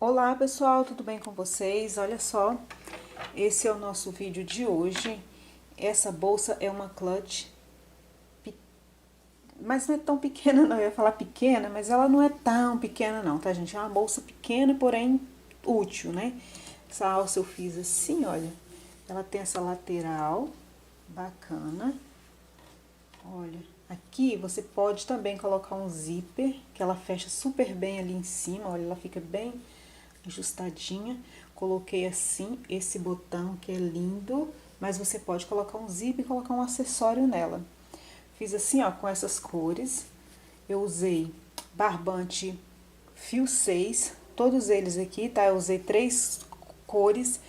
Olá pessoal, tudo bem com vocês? Olha só, esse é o nosso vídeo de hoje. Essa bolsa é uma clutch, mas não é tão pequena não, eu ia falar pequena, mas ela não é tão pequena não, tá gente? É uma bolsa pequena, porém útil, né? Essa alça eu fiz assim, olha, ela tem essa lateral bacana. Olha, aqui você pode também colocar um zíper, que ela fecha super bem ali em cima, olha, ela fica bem ajustadinha. Coloquei assim, esse botão que é lindo, mas você pode colocar um zíper e colocar um acessório nela. Fiz assim, ó, com essas cores. Eu usei barbante fio 6, todos eles aqui, tá? Eu usei 3 cores.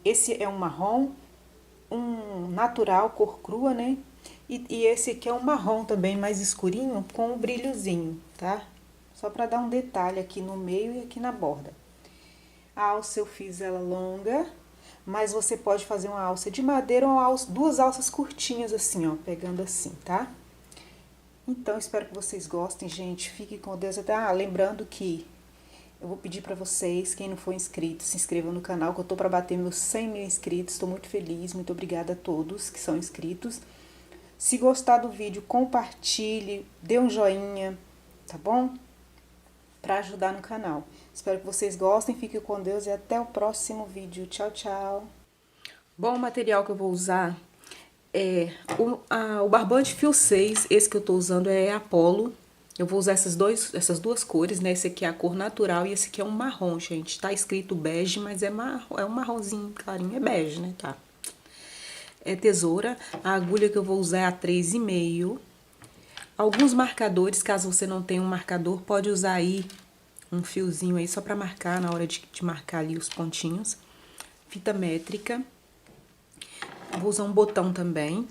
Esse é um marrom, um natural, cor crua, né? E esse aqui é um marrom também, mais escurinho, com um brilhozinho, tá? Só pra dar um detalhe aqui no meio e aqui na borda. A alça eu fiz ela longa, mas você pode fazer uma alça de madeira ou duas alças curtinhas assim, ó, pegando assim, tá? Então, espero que vocês gostem, gente. Fiquem com Deus até. Ah, lembrando que eu vou pedir pra vocês, quem não for inscrito, se inscrevam no canal, que eu tô pra bater meus 100 mil inscritos. Tô muito feliz, muito obrigada a todos que são inscritos. Se gostar do vídeo, compartilhe, dê um joinha, tá bom? Pra ajudar no canal. Espero que vocês gostem, fiquem com Deus e até o próximo vídeo. Tchau, tchau! Bom, o material que eu vou usar é o barbante fio 6, esse que eu tô usando é Apollo. Eu vou usar essas duas cores, né? Esse aqui é a cor natural e esse aqui é um marrom, gente. Tá escrito bege, mas é um marronzinho clarinho, é bege, né? Tá. É tesoura, a agulha que eu vou usar é a 3,5. Alguns marcadores, caso você não tenha um marcador, pode usar aí um fiozinho aí só pra marcar na hora de marcar ali os pontinhos. Fita métrica. Vou usar um botão também.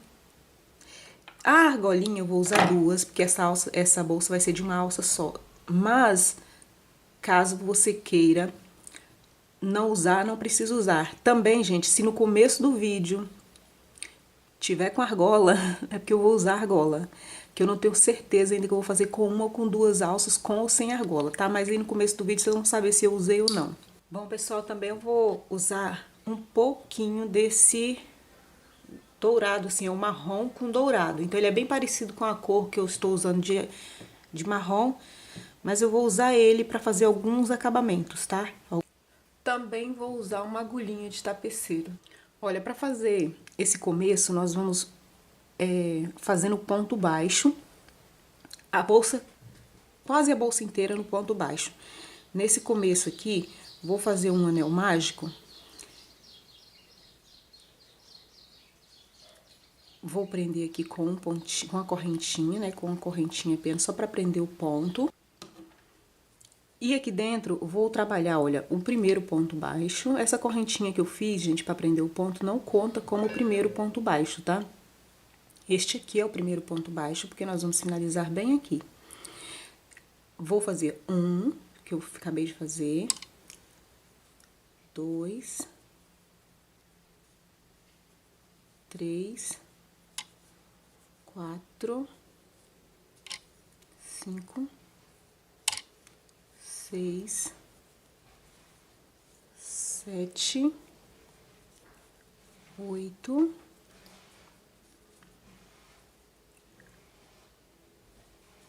A argolinha eu vou usar duas, porque essa bolsa vai ser de uma alça só. Mas, caso você queira não usar, não precisa usar. Também, gente, se no começo do vídeo tiver com argola, é porque eu vou usar argola. Que eu não tenho certeza ainda que eu vou fazer com uma ou com duas alças, com ou sem argola, tá? Mas aí no começo do vídeo vocês vão saber se eu usei ou não. Bom, pessoal, também eu vou usar um pouquinho desse dourado, assim, é um marrom com dourado. Então, ele é bem parecido com a cor que eu estou usando de marrom, mas eu vou usar ele para fazer alguns acabamentos, tá? Também vou usar uma agulhinha de tapeceiro. Olha, para fazer esse começo, nós vamos fazendo ponto baixo, a bolsa, quase a bolsa inteira no ponto baixo. Nesse começo aqui, vou fazer um anel mágico. Vou prender aqui com um pontinho, com a correntinha, né? Com uma correntinha apenas, só para prender o ponto. E aqui dentro, vou trabalhar, olha, o primeiro ponto baixo. Essa correntinha que eu fiz, gente, para prender o ponto, não conta como o primeiro ponto baixo, tá? Este aqui é o primeiro ponto baixo, porque nós vamos finalizar bem aqui. Vou fazer um, que eu acabei de fazer. 2. 3. 4. 5. 6. 7. 8.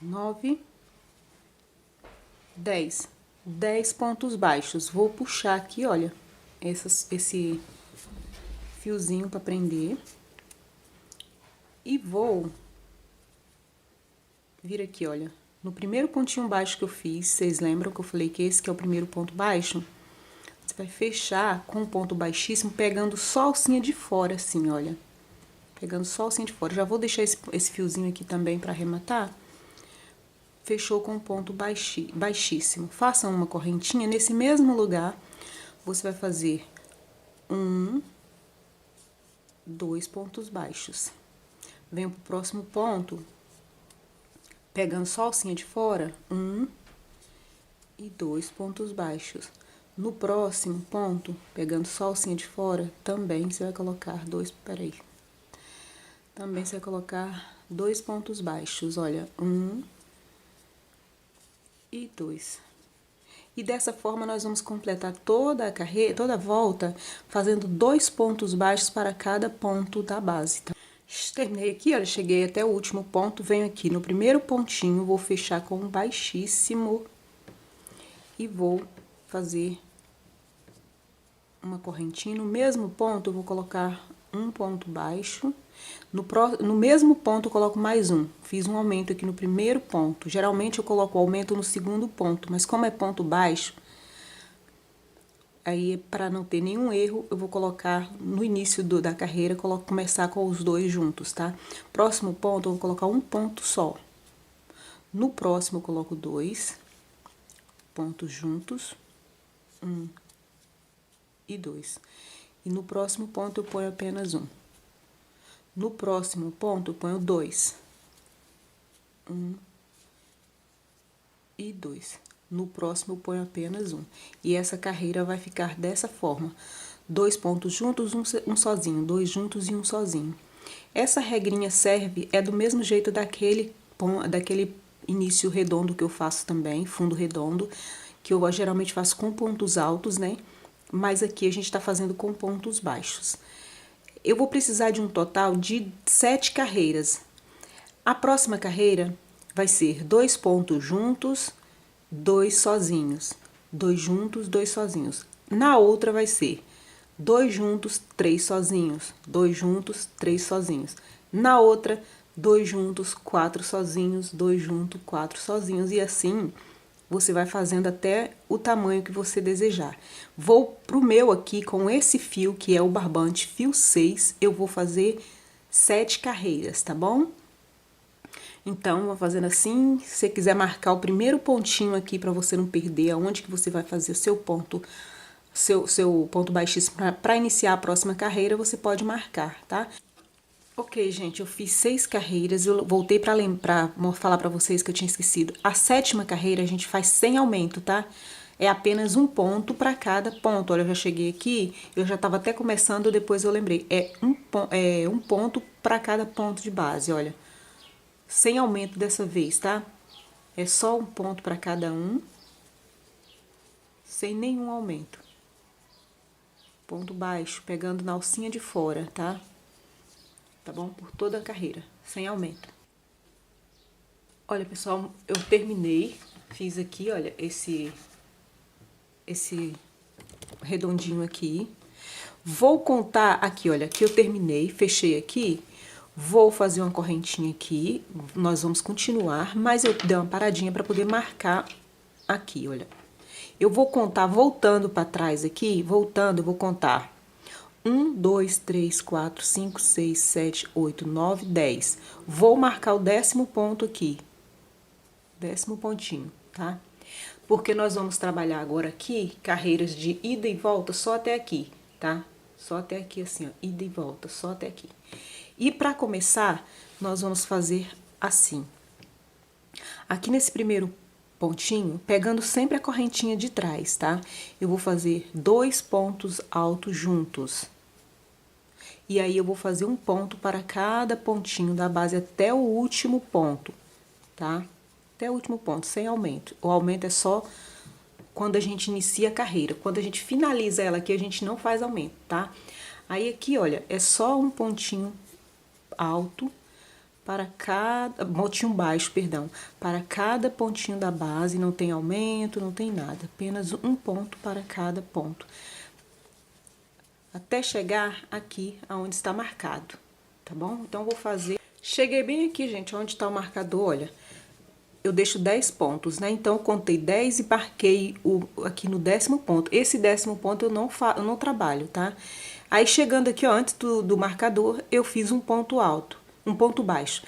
9. 10. 10 pontos baixos. Vou puxar aqui, olha, esse fiozinho para prender. E vou vir aqui, olha, no primeiro pontinho baixo que eu fiz, vocês lembram que eu falei que esse que é o primeiro ponto baixo? Você vai fechar com um ponto baixíssimo, pegando só a alcinha de fora, assim, olha. Pegando só a alcinha de fora. Já vou deixar esse fiozinho aqui também para arrematar. Fechou com um ponto baixíssimo. Faça uma correntinha nesse mesmo lugar. Você vai fazer 2 pontos baixos. Venho pro próximo ponto, pegando só a alcinha de fora, 1 e 2 pontos baixos. No próximo ponto, pegando só a alcinha de fora, também você vai colocar também você vai colocar 2 pontos baixos, olha, 1 e 2. E dessa forma nós vamos completar toda a carreira, toda a volta, fazendo 2 pontos baixos para cada ponto da base, tá? Terminei aqui, olha, cheguei até o último ponto, venho aqui no primeiro pontinho, vou fechar com um baixíssimo e vou fazer uma correntinha. No mesmo ponto, eu vou colocar um ponto baixo. No mesmo ponto, eu coloco mais um. Fiz um aumento aqui no primeiro ponto. Geralmente, eu coloco o aumento no segundo ponto, mas como é ponto baixo, aí, para não ter nenhum erro, eu vou colocar no início da carreira, começar com os dois juntos, tá? Próximo ponto, eu vou colocar um ponto só. No próximo, eu coloco 2 pontos juntos, 1 e 2. E no próximo ponto, eu ponho apenas um. No próximo ponto, eu ponho 2. 1 e 2. No próximo, eu ponho apenas um. E essa carreira vai ficar dessa forma. 2 pontos juntos, um sozinho. 2 juntos e um sozinho. Essa regrinha serve, do mesmo jeito daquele início redondo que eu faço também, fundo redondo, que eu geralmente faço com pontos altos, né? Mas aqui a gente tá fazendo com pontos baixos. Eu vou precisar de um total de 7 carreiras. A próxima carreira vai ser 2 pontos juntos, 2 sozinhos. 2 juntos, 2 sozinhos. Na outra vai ser 2 juntos, 3 sozinhos. 2 juntos, 3 sozinhos. Na outra, 2 juntos, 4 sozinhos. 2 juntos, 4 sozinhos. E assim, você vai fazendo até o tamanho que você desejar. Vou pro meu aqui, com esse fio, que é o barbante fio 6, eu vou fazer 7 carreiras, tá bom? Então, vou fazendo assim. Se você quiser marcar o primeiro pontinho aqui, pra você não perder aonde que você vai fazer o seu ponto, seu ponto baixíssimo para iniciar a próxima carreira, você pode marcar, tá? Ok, gente, eu fiz 6 carreiras, eu voltei pra falar pra vocês que eu tinha esquecido. A 7ª carreira a gente faz sem aumento, tá? É apenas um ponto pra cada ponto. Olha, eu já cheguei aqui, eu já tava até começando, depois eu lembrei. É um ponto pra cada ponto de base, olha. Sem aumento dessa vez, tá? É só um ponto pra cada um, sem nenhum aumento. Ponto baixo, pegando na alcinha de fora, tá? Tá bom? Por toda a carreira, sem aumento. Olha, pessoal, eu terminei, fiz aqui, olha, esse redondinho aqui. Vou contar aqui, olha, que eu terminei, fechei aqui, vou fazer uma correntinha aqui, nós vamos continuar, mas eu dei uma paradinha para poder marcar aqui, olha. Eu vou contar, voltando para trás aqui, voltando, eu vou contar 1, 2, 3, 4, 5, 6, 7, 8, 9, 10. Vou marcar o 10º ponto aqui. 10º pontinho, tá? Porque nós vamos trabalhar agora aqui, carreiras de ida e volta só até aqui, tá? Só até aqui, assim, ó, ida e volta, só até aqui. E pra começar, nós vamos fazer assim. Aqui nesse primeiro pontinho, pegando sempre a correntinha de trás, tá? Eu vou fazer 2 pontos altos juntos. E aí, eu vou fazer um ponto para cada pontinho da base até o último ponto, tá? Até o último ponto, sem aumento. O aumento é só quando a gente inicia a carreira. Quando a gente finaliza ela aqui, a gente não faz aumento, tá? Aí, aqui, olha, é só um pontinho alto para cada... pontinho baixo, perdão. Para cada pontinho da base, não tem aumento, não tem nada. Apenas um ponto para cada ponto. Até chegar aqui aonde está marcado, tá bom? Então, eu vou fazer... Cheguei bem aqui, gente, onde está o marcador, olha. Eu deixo 10 pontos, né? Então, eu contei 10 e marquei aqui no 10º ponto. Esse 10º ponto eu não trabalho, tá? Aí, chegando aqui, ó, antes do marcador, eu fiz um ponto alto, um ponto baixo.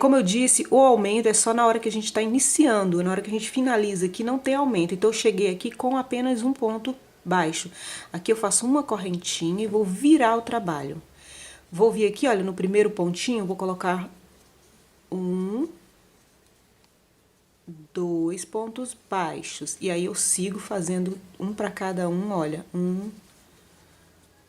Como eu disse, o aumento é só na hora que a gente tá iniciando, na hora que a gente finaliza aqui, não tem aumento. Então, eu cheguei aqui com apenas um ponto baixo. Aqui eu faço uma correntinha e vou virar o trabalho. Vou vir aqui, olha, no primeiro pontinho, vou colocar 1, 2 pontos baixos. E aí, eu sigo fazendo um para cada um, olha, um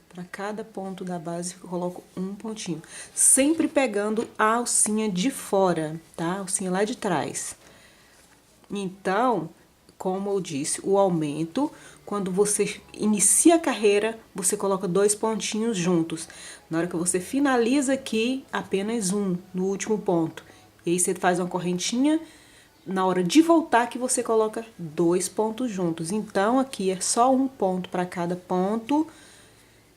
para cada ponto da base, eu coloco um pontinho. Sempre pegando a alcinha de fora, tá? A alcinha lá de trás. Então, como eu disse, o aumento, quando você inicia a carreira, você coloca 2 pontinhos juntos. Na hora que você finaliza aqui, apenas um, no último ponto. E aí você faz uma correntinha, na hora de voltar que você coloca 2 pontos juntos. Então, aqui é só um ponto para cada ponto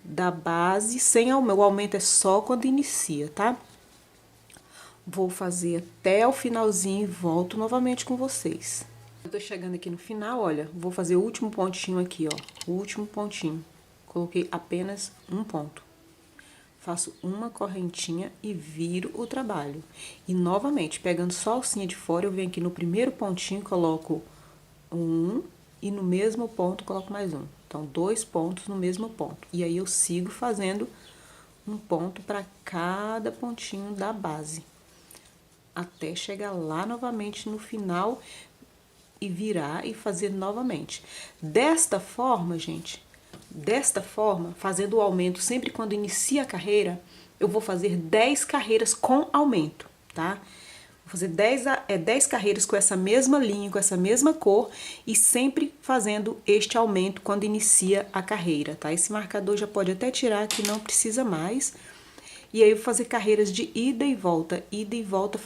da base, sem aumento. O aumento é só quando inicia, tá? Vou fazer até o finalzinho e volto novamente com vocês. Eu tô chegando aqui no final, olha, vou fazer o último pontinho aqui, ó, o último pontinho. Coloquei apenas um ponto. Faço uma correntinha e viro o trabalho. E novamente, pegando só a alcinha de fora, eu venho aqui no primeiro pontinho, coloco um e no mesmo ponto coloco mais um. Então, 2 pontos no mesmo ponto. E aí eu sigo fazendo um ponto para cada pontinho da base. Até chegar lá novamente no final e virar e fazer novamente. Desta forma, gente, fazendo o aumento sempre quando inicia a carreira, eu vou fazer 10 carreiras com aumento, tá? Vou fazer 10 carreiras com essa mesma linha, com essa mesma cor e sempre fazendo este aumento quando inicia a carreira, tá? Esse marcador já pode até tirar, que não precisa mais. E aí eu vou fazer carreiras de ida e volta,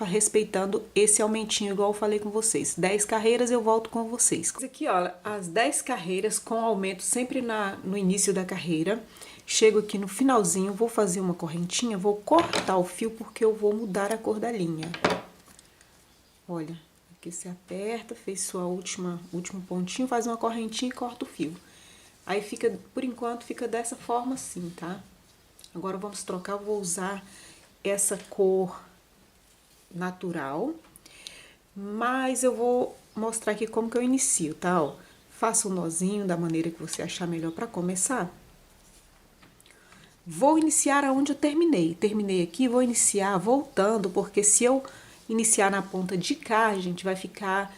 respeitando esse aumentinho, igual eu falei com vocês. 10 carreiras eu volto com vocês. Aqui, ó, as 10 carreiras com aumento sempre no início da carreira. Chego aqui no finalzinho, vou fazer uma correntinha, vou cortar o fio porque eu vou mudar a cor da linha. Olha, aqui você aperta, fez sua último pontinho, faz uma correntinha e corta o fio. Aí fica, por enquanto, fica dessa forma assim, tá? Agora, vamos trocar, eu vou usar essa cor natural, mas eu vou mostrar aqui como que eu inicio, tá? Ó, faço um nozinho da maneira que você achar melhor para começar. Vou iniciar aonde eu terminei. Terminei aqui, vou iniciar voltando, porque se eu iniciar na ponta de cá, gente, vai ficar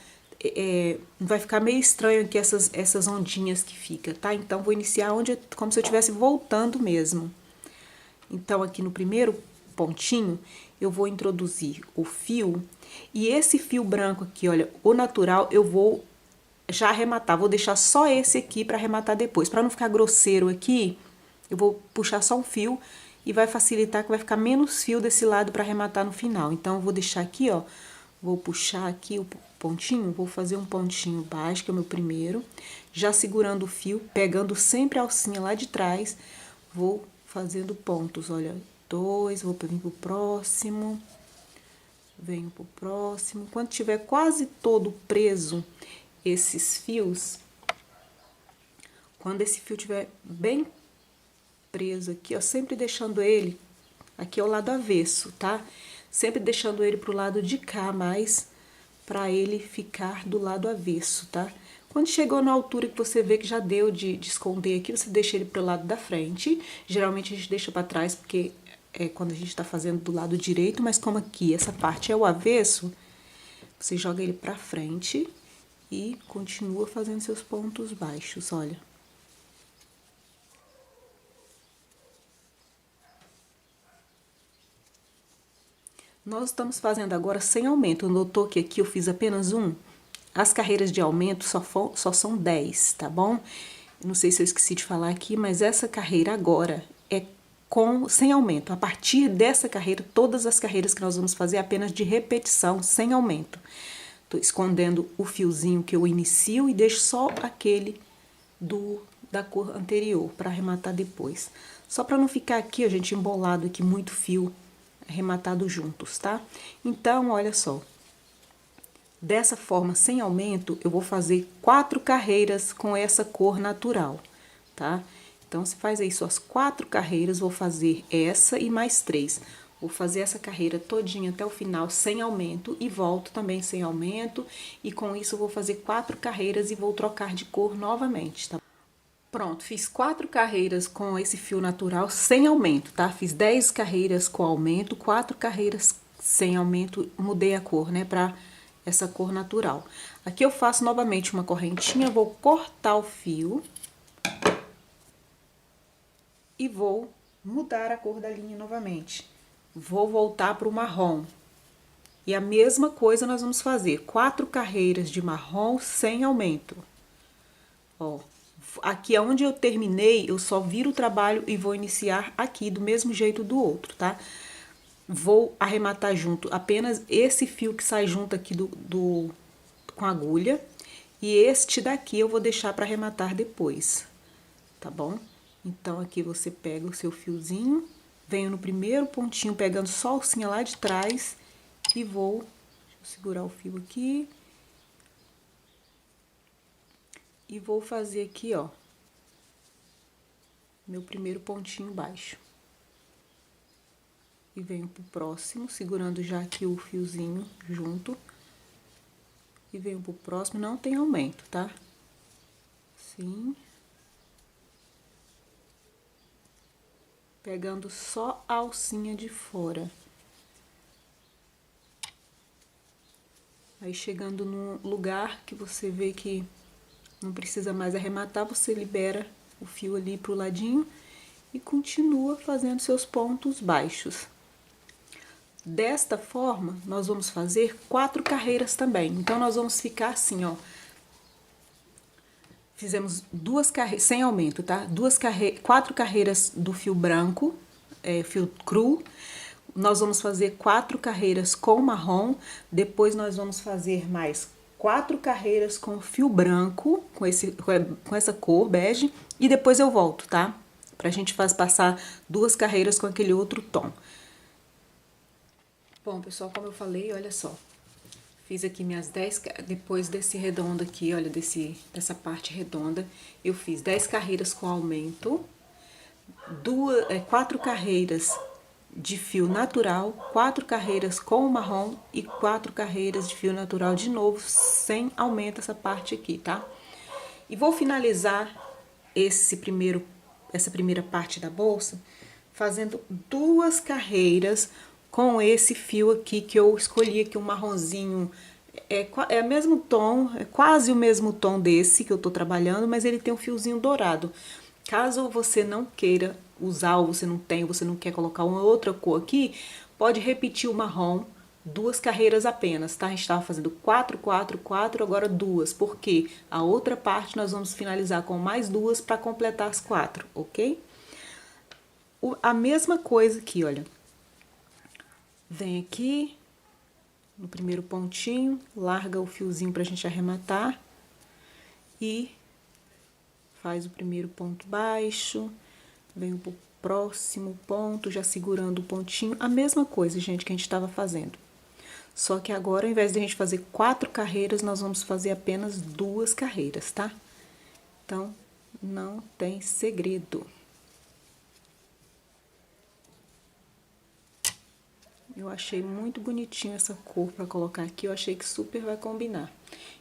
meio estranho aqui essas ondinhas que fica, tá? Então, vou iniciar como se eu estivesse voltando mesmo. Então, aqui no primeiro pontinho, eu vou introduzir o fio. E esse fio branco aqui, olha, o natural, eu vou já arrematar. Vou deixar só esse aqui para arrematar depois. Para não ficar grosseiro aqui, eu vou puxar só um fio e vai facilitar que vai ficar menos fio desse lado para arrematar no final. Então, eu vou deixar aqui, ó, vou puxar aqui o pontinho, vou fazer um pontinho baixo, que é o meu primeiro, já segurando o fio, pegando sempre a alcinha lá de trás, vou fazendo pontos, olha, 2, vou vir pro próximo, venho pro próximo. Quando tiver quase todo preso esses fios, quando esse fio tiver bem preso aqui, ó, sempre deixando ele, aqui é o lado avesso, tá? Sempre deixando ele pro lado de cá, mais pra ele ficar do lado avesso, tá? Quando chegou na altura que você vê que já deu de esconder aqui, você deixa ele pro lado da frente. Geralmente a gente deixa pra trás, porque é quando a gente tá fazendo do lado direito, mas como aqui essa parte é o avesso, você joga ele pra frente e continua fazendo seus pontos baixos, olha. Nós estamos fazendo agora sem aumento. Notou que aqui eu fiz apenas um? As carreiras de aumento só são 10, tá bom? Eu não sei se eu esqueci de falar aqui, mas essa carreira agora é sem aumento. A partir dessa carreira, todas as carreiras que nós vamos fazer é apenas de repetição, sem aumento. Tô escondendo o fiozinho que eu inicio e deixo só aquele da cor anterior, para arrematar depois. Só para não ficar aqui, a gente, embolado aqui, muito fio arrematado juntos, tá? Então, olha só. Dessa forma, sem aumento, eu vou fazer 4 carreiras com essa cor natural, tá? Então, você faz aí suas 4 carreiras, vou fazer essa e mais 3. Vou fazer essa carreira todinha até o final sem aumento e volto também sem aumento. E com isso, eu vou fazer 4 carreiras e vou trocar de cor novamente, tá? Pronto, fiz 4 carreiras com esse fio natural sem aumento, tá? Fiz 10 carreiras com aumento, 4 carreiras sem aumento, mudei a cor, né, pra essa cor natural. Aqui eu faço novamente uma correntinha, vou cortar o fio e vou mudar a cor da linha novamente. Vou voltar pro marrom. E a mesma coisa nós vamos fazer, 4 carreiras de marrom sem aumento. Ó, aqui onde eu terminei, eu só viro o trabalho e vou iniciar aqui do mesmo jeito do outro, tá? Vou arrematar junto apenas esse fio que sai junto aqui com a agulha. E este daqui eu vou deixar para arrematar depois, tá bom? Então, aqui você pega o seu fiozinho, venho no primeiro pontinho, pegando só a alcinha lá de trás e vou... Deixa eu segurar o fio aqui. E vou fazer aqui, ó, meu primeiro pontinho baixo. E venho pro próximo, segurando já aqui o fiozinho junto. E venho pro próximo, não tem aumento, tá? Assim. Pegando só a alcinha de fora. Aí, chegando num lugar que você vê que não precisa mais arrematar, você libera o fio ali pro ladinho e continua fazendo seus pontos baixos. Desta forma, nós vamos fazer 4 carreiras também. Então, nós vamos ficar assim, ó. Fizemos 2 carreiras, sem aumento, tá? 4 carreiras do fio branco, fio cru. Nós vamos fazer 4 carreiras com marrom. Depois, nós vamos fazer mais 4 carreiras com fio branco, com essa cor, bege. E depois eu volto, tá? Pra gente passar 2 carreiras com aquele outro tom. Bom, pessoal, como eu falei, olha só. Fiz aqui minhas 10, depois desse redondo aqui, olha, dessa parte redonda, eu fiz 10 carreiras com aumento, 4 carreiras de fio natural, 4 carreiras com marrom e 4 carreiras de fio natural de novo, sem aumento essa parte aqui, tá? E vou finalizar essa primeira parte da bolsa fazendo 2 carreiras com esse fio aqui que eu escolhi aqui, um marronzinho, é o mesmo tom, é quase o mesmo tom desse que eu tô trabalhando, mas ele tem um fiozinho dourado. Caso você não queira usar, ou você não quer colocar uma outra cor aqui, pode repetir o marrom, 2 carreiras apenas, tá? A gente tava fazendo 4, 4, 4, agora 2, porque a outra parte nós vamos finalizar com mais 2 para completar as 4, ok? A mesma coisa aqui, olha. Vem aqui, no primeiro pontinho, larga o fiozinho pra gente arrematar e faz o primeiro ponto baixo, venho pro próximo ponto, já segurando o pontinho, a mesma coisa, gente, que a gente tava fazendo. Só que agora, ao invés de a gente fazer 4 carreiras, nós vamos fazer apenas 2 carreiras, tá? Então, não tem segredo. Eu achei muito bonitinho essa cor pra colocar aqui, eu achei que super vai combinar.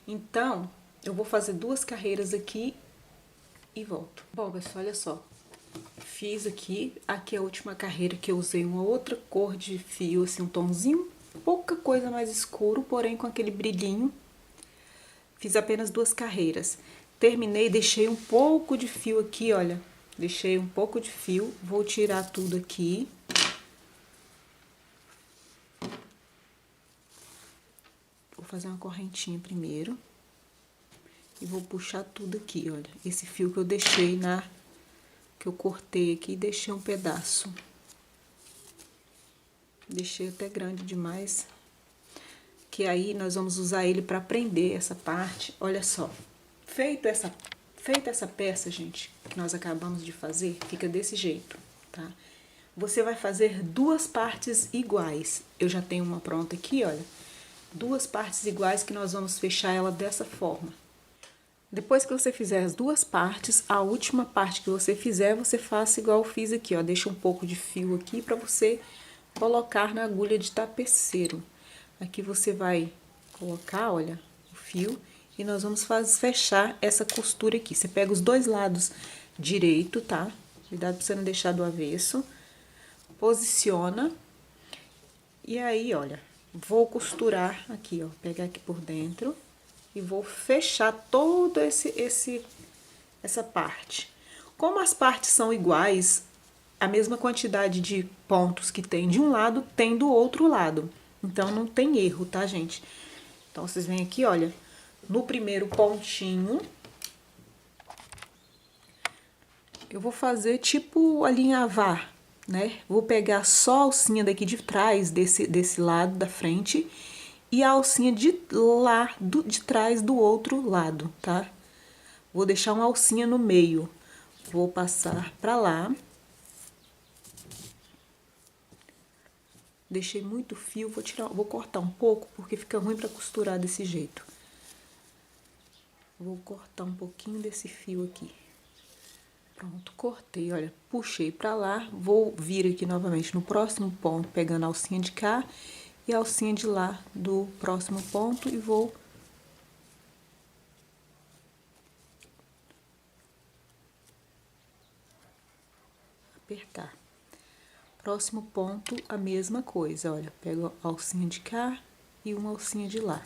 Então, eu vou fazer 2 carreiras aqui e volto. Bom, pessoal, olha só. Fiz aqui é a última carreira que eu usei uma outra cor de fio, assim, um tomzinho, pouca coisa mais escuro, porém com aquele brilhinho. Fiz apenas 2 carreiras. Terminei, deixei um pouco de fio aqui, olha. Deixei um pouco de fio, vou tirar tudo aqui. Vou fazer uma correntinha primeiro. E vou puxar tudo aqui, olha. Esse fio que eu deixei que eu cortei aqui e deixei um pedaço. Deixei até grande demais. Que aí nós vamos usar ele pra prender essa parte. Olha só. Feita essa peça, gente, que nós acabamos de fazer, fica desse jeito, tá? Você vai fazer 2 partes iguais. Eu já tenho uma pronta aqui, olha. 2 partes iguais que nós vamos fechar ela dessa forma. Depois que você fizer as 2 partes, a última parte que você fizer, você faça igual eu fiz aqui, ó. Deixa um pouco de fio aqui pra você colocar na agulha de tapeceiro. Aqui você vai colocar, olha, o fio e nós vamos fechar essa costura aqui. Você pega os 2 lados direito, tá? Cuidado pra você não deixar do avesso. Posiciona. E aí, olha, vou costurar aqui, ó, pegar aqui por dentro e vou fechar toda essa parte. Como as partes são iguais, a mesma quantidade de pontos que tem de um lado, tem do outro lado. Então, não tem erro, tá, gente? Então, vocês vêm aqui, olha, no primeiro pontinho, eu vou fazer tipo alinhavar, né? Vou pegar só a alcinha daqui de trás, desse lado da frente, e a alcinha de lá, de trás do outro lado, tá? Vou deixar uma alcinha no meio. Vou passar pra lá. Deixei muito fio, vou cortar um pouco, porque fica ruim pra costurar desse jeito. Vou cortar um pouquinho desse fio aqui. Pronto, cortei, olha, puxei pra lá, vou vir aqui novamente no próximo ponto, pegando a alcinha de cá e a alcinha de lá do próximo ponto e vou apertar. Próximo ponto, a mesma coisa, olha, pego a alcinha de cá e uma alcinha de lá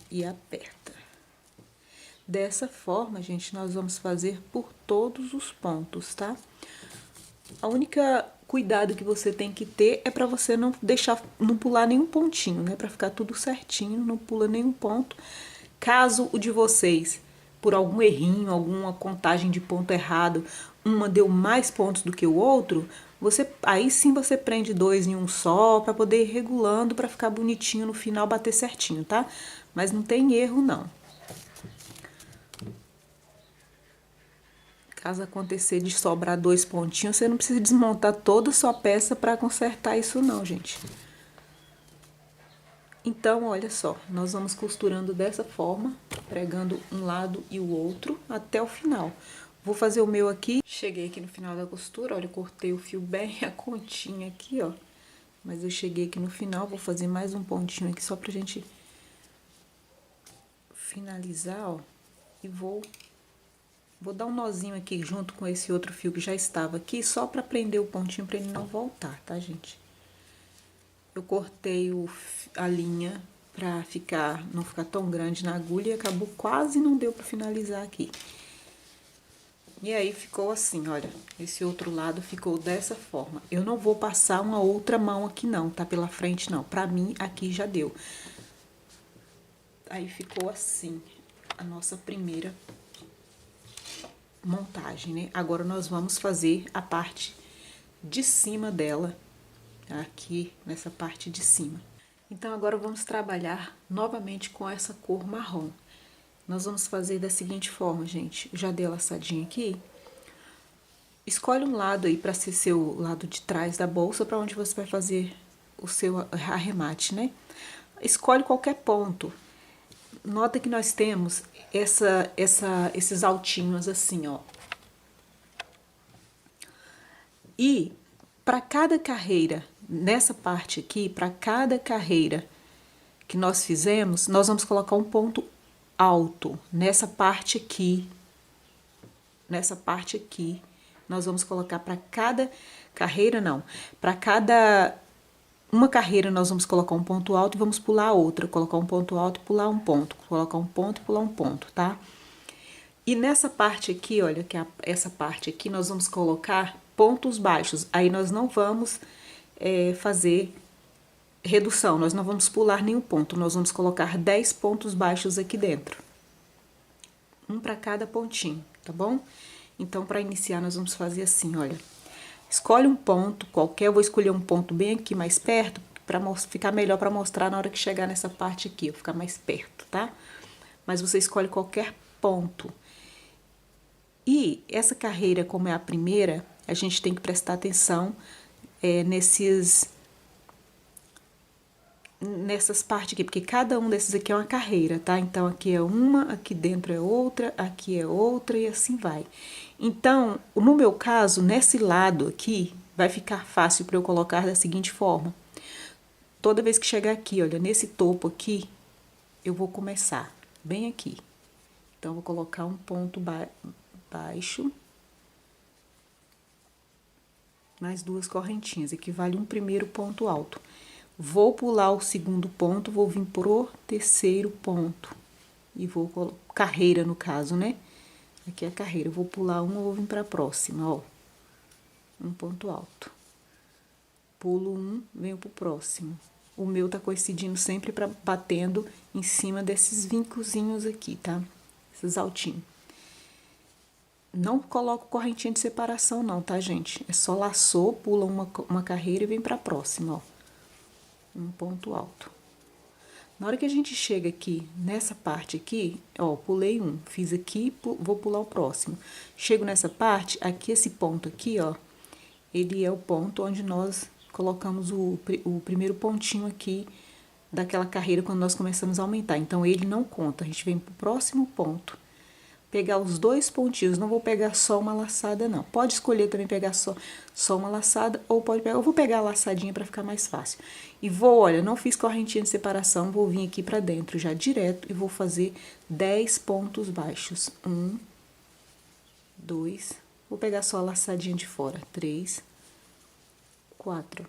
e aperta. Dessa forma, gente, nós vamos fazer por todos os pontos, tá? A única cuidado que você tem que ter é para você não pular nenhum pontinho, né? Para ficar tudo certinho, não pula nenhum ponto. Caso o de vocês, por algum errinho, alguma contagem de ponto errado, uma deu mais pontos do que o outro, aí sim você prende dois em um só para poder ir regulando para ficar bonitinho no final, bater certinho, tá? Mas não tem erro não. Caso acontecer de sobrar dois pontinhos, você não precisa desmontar toda a sua peça para consertar isso não, gente. Então, olha só, nós vamos costurando dessa forma, pregando um lado e o outro até o final. Vou fazer o meu aqui. Cheguei aqui no final da costura, olha, eu cortei o fio bem a continha aqui, ó. Mas eu cheguei aqui no final, vou fazer mais um pontinho aqui só pra gente finalizar, ó. E vou dar um nozinho aqui junto com esse outro fio que já estava aqui, só pra prender o pontinho pra ele não voltar, tá, gente? Eu cortei a linha pra não ficar tão grande na agulha e acabou, quase não deu pra finalizar aqui. E aí, ficou assim, olha, esse outro lado ficou dessa forma. Eu não vou passar uma outra mão aqui não, tá? Pela frente não, pra mim aqui já deu. Aí, ficou assim, a nossa primeira montagem, né? Agora, nós vamos fazer a parte de cima dela, aqui nessa parte de cima. Então, agora vamos trabalhar novamente com essa cor marrom. Nós vamos fazer da seguinte forma, gente. Já dei a laçadinha aqui. Escolhe um lado aí para ser seu lado de trás da bolsa, para onde você vai fazer o seu arremate, né? Escolhe qualquer ponto. Nota que nós temos esses altinhos assim, ó. E para cada carreira, nessa parte aqui, para cada carreira que nós fizemos, nós vamos colocar um ponto alto nessa parte aqui. Nessa parte aqui, nós vamos colocar para cada carreira, não. Para cada uma carreira, nós vamos colocar um ponto alto e vamos pular a outra. Colocar um ponto alto e pular um ponto. Colocar um ponto e pular um ponto, tá? E nessa parte aqui, olha, essa parte aqui, nós vamos colocar pontos baixos. Aí, nós não vamos fazer redução, nós não vamos pular nenhum ponto. Nós vamos colocar 10 pontos baixos aqui dentro. Um para cada pontinho, tá bom? Então, para iniciar, nós vamos fazer assim, olha. Escolhe um ponto qualquer, eu vou escolher um ponto bem aqui mais perto, para ficar melhor para mostrar na hora que chegar nessa parte aqui, eu ficar mais perto, tá? Mas você escolhe qualquer ponto. E essa carreira, como é a primeira, a gente tem que prestar atenção nessas partes aqui, porque cada um desses aqui é uma carreira, tá? Então, aqui é uma, aqui dentro é outra, aqui é outra e assim vai. Então, no meu caso, nesse lado aqui, vai ficar fácil para eu colocar da seguinte forma. Toda vez que chegar aqui, olha, nesse topo aqui, eu vou começar bem aqui. Então, eu vou colocar um ponto baixo, mais duas correntinhas, equivale um primeiro ponto alto. Vou pular o segundo ponto, vou vir pro terceiro ponto. E vou colocar, carreira no caso, né? Aqui é a carreira, eu vou pular uma, vou vir pra próxima, ó. Um ponto alto. Pulo um, venho pro próximo. o meu tá coincidindo sempre batendo em cima desses vincozinhos aqui, tá? Esses altinhos. Não coloco correntinha de separação não, tá, gente? É só laçou, pula uma carreira e vem pra próxima, ó. Um ponto alto. Na hora que a gente chega aqui, nessa parte aqui, ó, pulei um, fiz aqui, vou pular o próximo. Chego nessa parte, aqui esse ponto aqui, ó, ele é o ponto onde nós colocamos o primeiro pontinho aqui daquela carreira quando nós começamos a aumentar. Então, ele não conta, a gente vem pro próximo ponto. Pegar os dois pontinhos, não vou pegar só uma laçada, não. Pode escolher também pegar só uma laçada, ou pode pegar, eu vou pegar a laçadinha pra ficar mais fácil. E vou, olha, não fiz correntinha de separação, vou vir aqui pra dentro já direto e vou fazer 10 pontos baixos. 1, 2, vou pegar só a laçadinha de fora. 3, 4,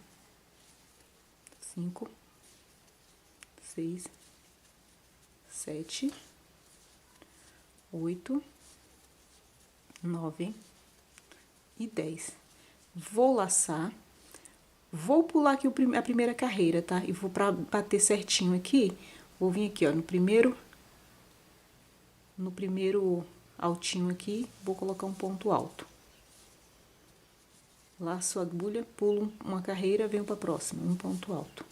5, 6, 7, 8, 9 e 10. Vou laçar, vou pular aqui a primeira carreira, tá? E vou pra bater certinho aqui, vou vir aqui, ó, no primeiro altinho aqui, vou colocar um ponto alto. Laço a agulha, pulo uma carreira, venho pra próxima, um ponto alto.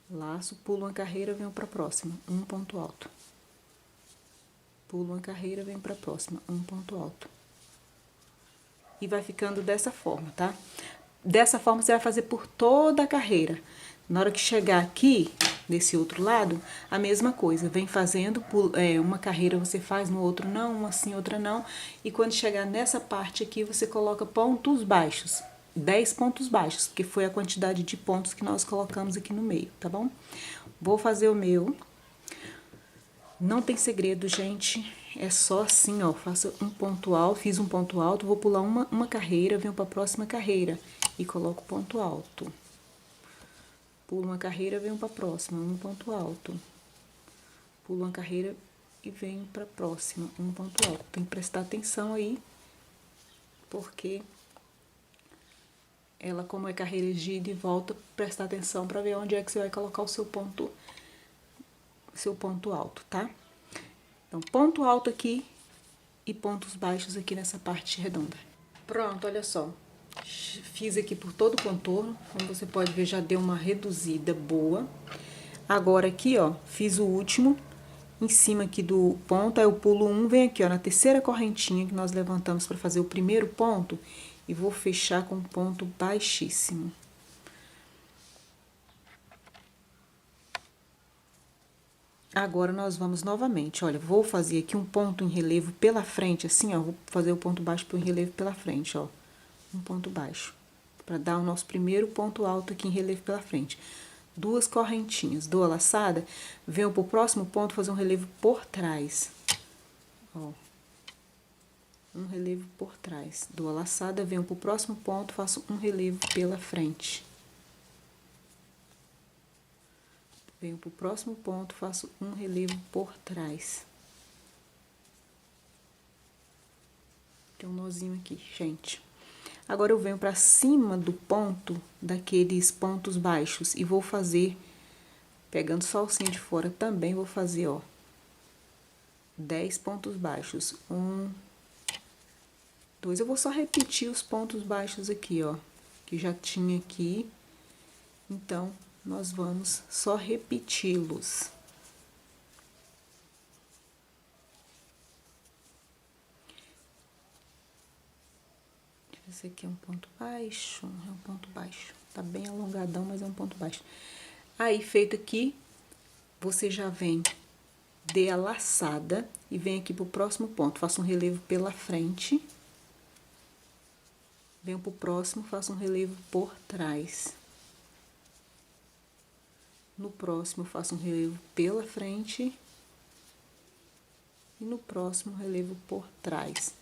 Laço, pulo uma carreira, venho pra próxima, um ponto alto. Pulo uma carreira, venho pra próxima, um ponto alto. E vai ficando dessa forma, tá? Dessa forma, você vai fazer por toda a carreira. Na hora que chegar aqui, desse outro lado, a mesma coisa. Vem fazendo, uma carreira você faz, no outro não, uma assim, outra não. E quando chegar nessa parte aqui, você coloca pontos baixos. 10 pontos baixos, que foi a quantidade de pontos que nós colocamos aqui no meio, tá bom? Vou fazer o meu. Não tem segredo, gente, é só assim, ó, faço um ponto alto, fiz um ponto alto, vou pular uma carreira, venho pra próxima carreira e coloco ponto alto. Pulo uma carreira, venho pra próxima, um ponto alto. Pulo uma carreira e venho pra próxima, um ponto alto. Tem que prestar atenção aí, porque ela, como é carreira de ida e volta, prestar atenção pra ver onde é que você vai colocar o seu ponto alto, tá? Então, ponto alto aqui e pontos baixos aqui nessa parte redonda. Pronto, olha só. Fiz aqui por todo o contorno, como você pode ver, já deu uma reduzida boa. Agora aqui, ó, fiz o último, em cima aqui do ponto, aí eu pulo um, vem aqui, ó, na terceira correntinha que nós levantamos para fazer o primeiro ponto, e vou fechar com um ponto baixíssimo. Agora, nós vamos novamente, olha, vou fazer aqui um ponto em relevo pela frente, assim, ó, vou fazer o ponto baixo pro relevo pela frente, ó, um ponto baixo, pra dar o nosso primeiro ponto alto aqui em relevo pela frente. Duas correntinhas, dou a laçada, venho pro próximo ponto fazer um relevo por trás, ó, um relevo por trás. Dou a laçada, venho pro próximo ponto, faço um relevo pela frente. Venho pro próximo ponto, faço um relevo por trás. Tem um nozinho aqui, gente. Agora, eu venho pra cima do ponto, daqueles pontos baixos, e vou fazer, pegando só o alcinha de fora também, vou fazer, ó, 10 pontos baixos. 1, 2, eu vou só repetir os pontos baixos aqui, ó, que já tinha aqui. Então, nós vamos só repeti-los. Esse aqui é um ponto baixo, é um ponto baixo. Tá bem alongadão, mas é um ponto baixo. Aí, feito aqui, você já vem, dê a laçada e vem aqui pro próximo ponto. Faço um relevo pela frente. Venho pro próximo, faço um relevo por trás. No próximo, faço um relevo pela frente. E no próximo, relevo por trás.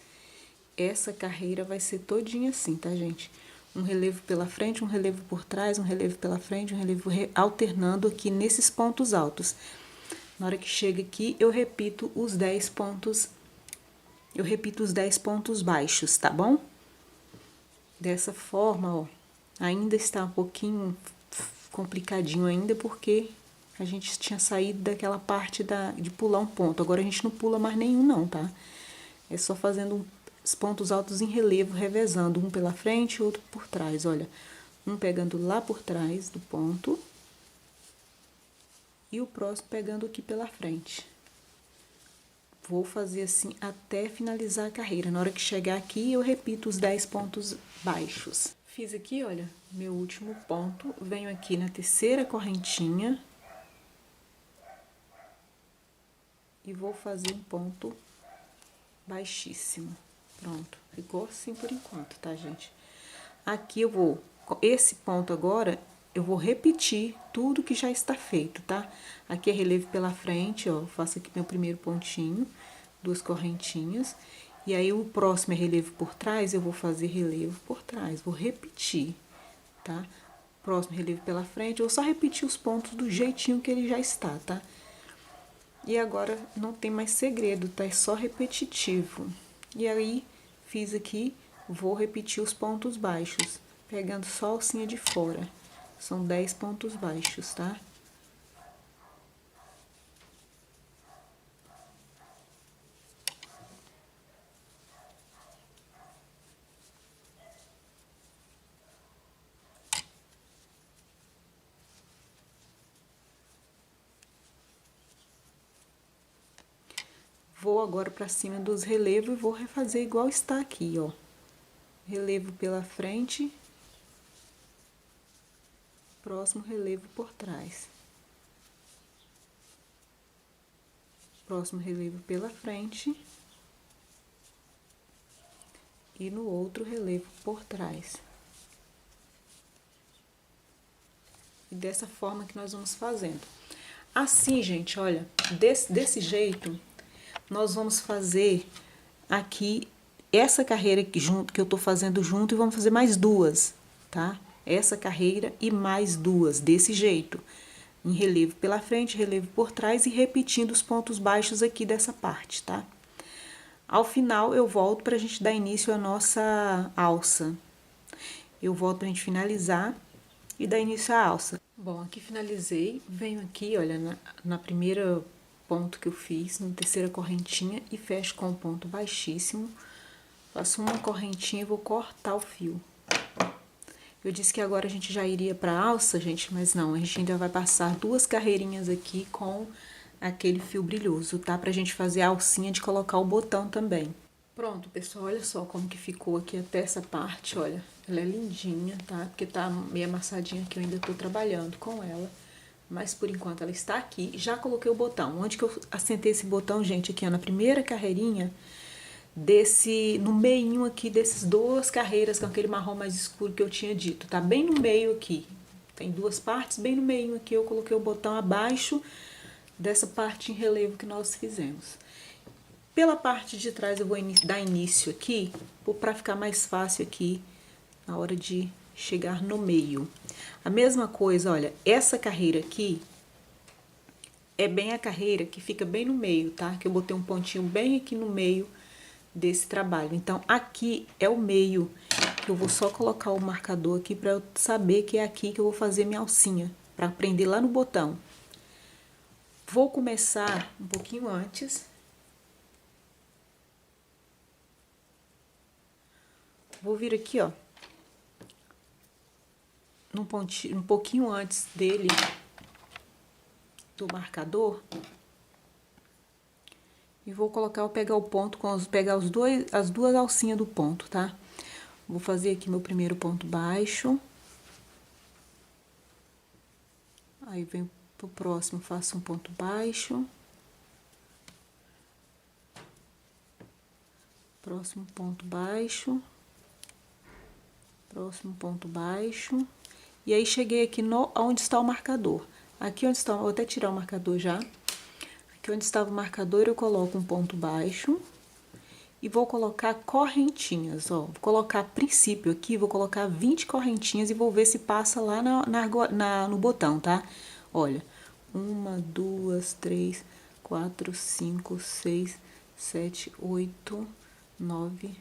Essa carreira vai ser todinha assim, tá, gente? Um relevo pela frente, um relevo por trás, um relevo pela frente, um relevo alternando aqui nesses pontos altos. Na hora que chega aqui, eu repito os 10 pontos, baixos, tá bom? Dessa forma, ó, ainda está um pouquinho complicadinho ainda, porque a gente tinha saído daquela parte de pular um ponto. Agora a gente não pula mais nenhum não, tá? É só fazendo os pontos altos em relevo, revezando, um pela frente e outro por trás, olha. Um pegando lá por trás do ponto e o próximo pegando aqui pela frente. Vou fazer assim até finalizar a carreira. Na hora que chegar aqui, eu repito os 10 pontos baixos. Fiz aqui, olha, meu último ponto. Venho aqui na terceira correntinha e vou fazer um ponto baixíssimo. Pronto, ficou assim por enquanto, tá, gente? Aqui eu vou, esse ponto agora, eu vou repetir tudo que já está feito, tá? Aqui é relevo pela frente, ó, faço aqui meu primeiro pontinho, 2 correntinhas. E aí, o próximo é relevo por trás, eu vou fazer relevo por trás, vou repetir, tá? Próximo relevo pela frente, eu vou só repetir os pontos do jeitinho que ele já está, tá? E agora, não tem mais segredo, tá? É só repetitivo. E aí, fiz aqui, vou repetir os pontos baixos, pegando só a alcinha de fora. São 10 pontos baixos, tá? Vou agora pra cima dos relevos e vou refazer igual está aqui, ó. Relevo pela frente, próximo relevo por trás. Próximo relevo pela frente. E no outro relevo por trás. E dessa forma que nós vamos fazendo. Assim, gente, olha, desse jeito, nós vamos fazer aqui essa carreira aqui junto, que eu tô fazendo junto, e vamos fazer mais 2, tá? Essa carreira e mais 2, desse jeito. Em relevo pela frente, relevo por trás e repetindo os pontos baixos aqui dessa parte, tá? Ao final, eu volto pra gente dar início à nossa alça. Eu volto pra gente finalizar e dar início à alça. Bom, aqui finalizei, venho aqui, olha, na primeira ponto que eu fiz, na terceira correntinha, e fecho com um ponto baixíssimo. Faço uma correntinha e vou cortar o fio. Eu disse que agora a gente já iria pra alça, gente, mas não, a gente ainda vai passar 2 carreirinhas aqui com aquele fio brilhoso, tá? Pra gente fazer a alcinha de colocar o botão também. Pronto, pessoal, olha só como que ficou aqui até essa parte, olha. Ela é lindinha, tá? Porque tá meio amassadinha aqui, eu ainda tô trabalhando com ela. Mas, por enquanto, ela está aqui. Já coloquei o botão. Onde que eu assentei esse botão, gente? Aqui, ó, na primeira carreirinha, no meinho aqui, desses 2 carreiras, com aquele marrom mais escuro que eu tinha dito. Tá bem no meio aqui. Tem 2 partes, bem no meinho aqui, eu coloquei o botão abaixo dessa parte em relevo que nós fizemos. Pela parte de trás eu vou dar início aqui, para ficar mais fácil aqui na hora de chegar no meio. A mesma coisa, olha, essa carreira aqui é bem a carreira que fica bem no meio, tá? Que eu botei um pontinho bem aqui no meio desse trabalho. Então, aqui é o meio, que eu vou só colocar o marcador aqui para eu saber que é aqui que eu vou fazer minha alcinha, para prender lá no botão. Vou começar um pouquinho antes. Vou vir aqui, ó, um pouquinho antes dele, do marcador, e vou pegar o ponto, pegar as 2 alcinhas do ponto, tá? Vou fazer aqui meu primeiro ponto baixo. Aí, venho pro próximo, faço um ponto baixo. Próximo ponto baixo. Próximo ponto baixo. E aí, cheguei aqui onde está o marcador. Aqui onde está, vou até tirar o marcador já. Aqui onde estava o marcador, eu coloco um ponto baixo. E vou colocar correntinhas, ó. Vou colocar a princípio aqui, vou colocar 20 correntinhas e vou ver se passa lá no botão, tá? Olha, 1, 2, 3, 4, 5, 6, 7, 8, 9,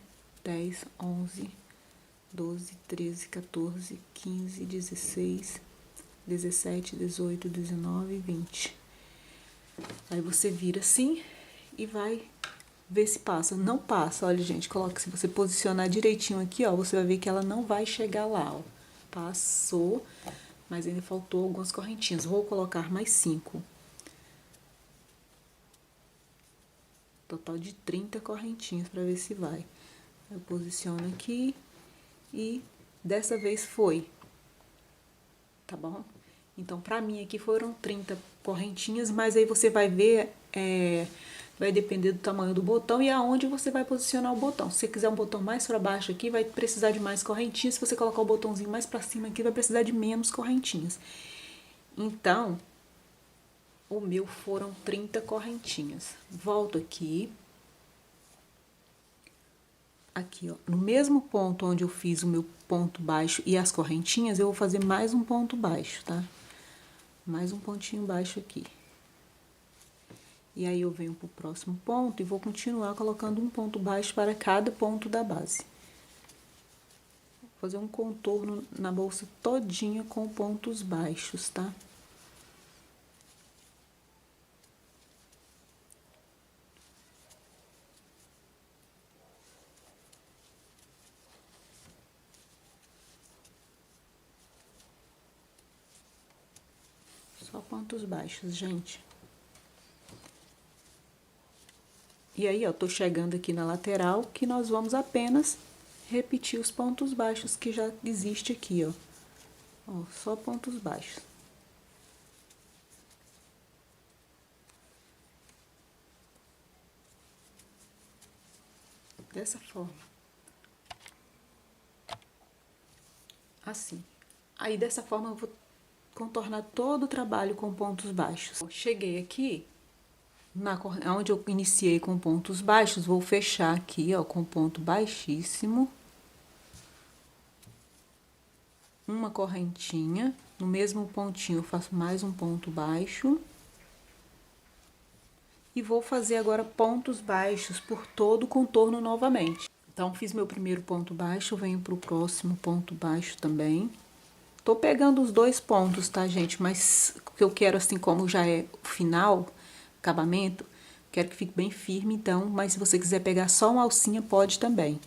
10, 11, 12, 13, 14, 15, 16, 17, 18, 19, 20. Aí você vira assim e vai ver se passa. Não passa, olha, gente, coloca, se você posicionar direitinho aqui, ó, você vai ver que ela não vai chegar lá, ó. Passou, mas ainda faltou algumas correntinhas. Vou colocar mais 5. Total de 30 correntinhas para ver se vai. Eu posiciono aqui e dessa vez foi. Tá bom? Então, pra mim aqui foram 30 correntinhas, mas aí você vai ver, vai depender do tamanho do botão e aonde você vai posicionar o botão. Se você quiser um botão mais pra baixo aqui, vai precisar de mais correntinhas. Se você colocar o botãozinho mais pra cima aqui, vai precisar de menos correntinhas. Então, o meu foram 30 correntinhas. Volto aqui. Aqui, ó, no mesmo ponto onde eu fiz o meu ponto baixo e as correntinhas, eu vou fazer mais um ponto baixo, tá? Mais um pontinho baixo aqui. E aí, eu venho pro próximo ponto e vou continuar colocando um ponto baixo para cada ponto da base. Vou fazer um contorno na bolsa todinha com pontos baixos, tá? Só pontos baixos, gente. E aí, ó, tô chegando aqui na lateral, que nós vamos apenas repetir os pontos baixos que já existe aqui, ó. Ó, só pontos baixos. Dessa forma. Assim. Aí, dessa forma, eu vou contornar todo o trabalho com pontos baixos. Cheguei aqui, onde eu iniciei com pontos baixos, vou fechar aqui, ó, com ponto baixíssimo. Uma correntinha, no mesmo pontinho eu faço mais um ponto baixo. E vou fazer agora pontos baixos por todo o contorno novamente. Então, fiz meu primeiro ponto baixo, venho pro próximo ponto baixo também. Tô pegando os 2 pontos, tá, gente? Mas o que eu quero, assim, como já é o final, acabamento, quero que fique bem firme, então, mas se você quiser pegar só uma alcinha, pode também.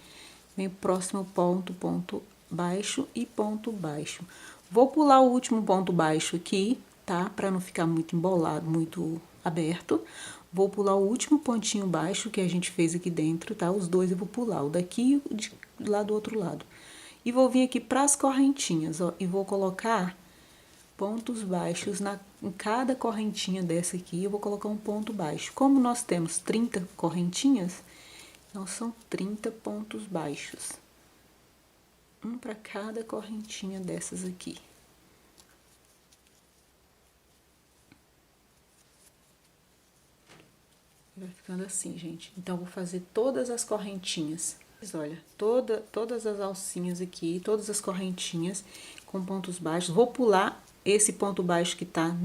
Vem o próximo ponto, ponto baixo e ponto baixo. Vou pular o último ponto baixo aqui, tá? Pra não ficar muito embolado, muito aberto. Vou pular o último pontinho baixo que a gente fez aqui dentro, tá? Os 2 eu vou pular, o daqui e o de lá do outro lado. E vou vir aqui pras correntinhas, ó, e vou colocar pontos baixos em cada correntinha dessa aqui, eu vou colocar um ponto baixo. Como nós temos 30 correntinhas, então são 30 pontos baixos. Um para cada correntinha dessas aqui. Vai ficando assim, gente. Então, eu vou fazer todas as correntinhas. Olha, todas as alcinhas aqui, todas as correntinhas com pontos baixos. Vou pular esse ponto baixo que tá